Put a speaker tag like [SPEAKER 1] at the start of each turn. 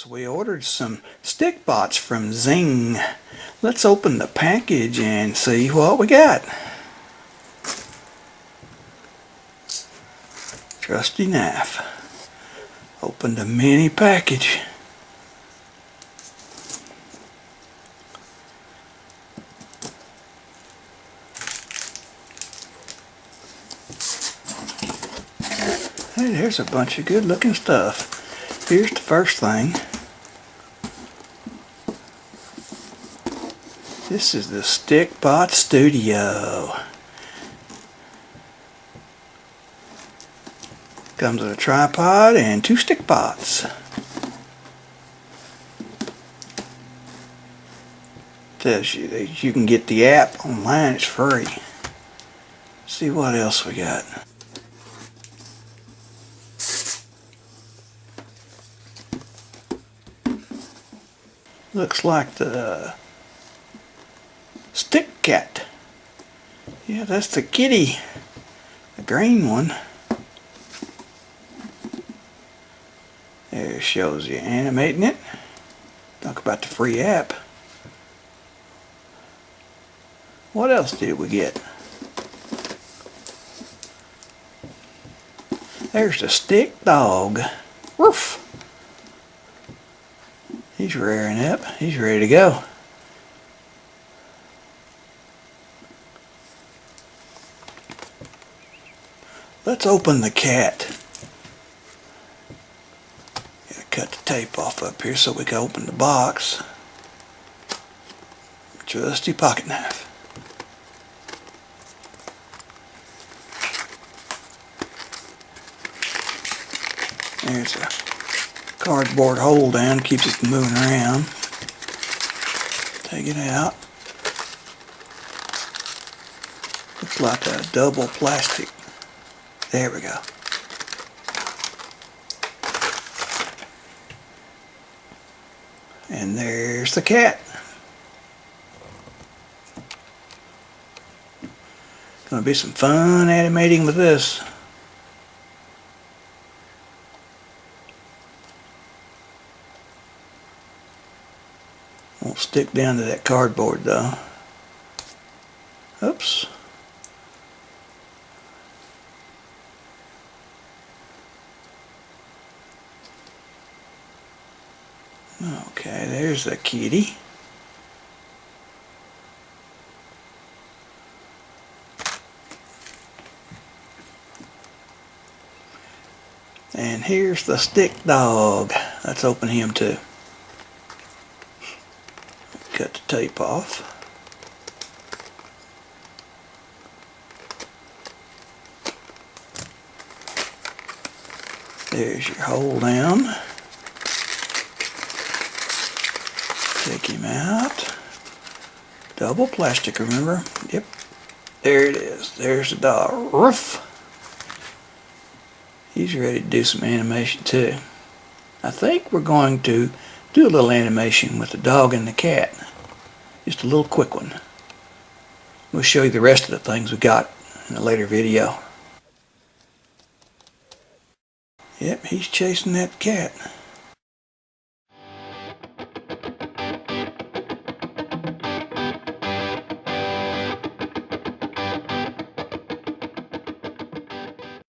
[SPEAKER 1] We ordered some Stikbots from Zing. Let's open the package and see what we got. Trusty knife. Opened a mini package. Hey, there's a bunch of good looking stuff. Here's the first thing. This is the Stikbot Studio. Comes with a tripod and 2 Stikbots. Tells you that you can get the app online, it's free. See what else we got. Looks like the Stikcat. Yeah, that's the kitty. The green one. There it shows you animating it. Talk about the free app. What else did we get? There's the Stikdog. Woof! He's rearing up. He's ready to go. Let's open the cat. Gotta cut the tape off up here so we can open the box. Trusty pocket knife. There's a cardboard hold down, keeps it from moving around. Take it out. Looks like a double plastic. There we go. And there's the cat. Gonna be some fun animating with this. Won't stick down to that cardboard though. Oops. Okay, there's the kitty. And here's the Stikdog. Let's open him too. Cut the tape off. There's your hold down. Take him out. Double plastic, remember? Yep. There it is. There's the dog. Roof. He's ready to do some animation too. I think we're going to do a little animation with the dog and the cat. Just a little quick one. We'll show you the rest of the things we got in a later video. Yep, he's chasing that cat.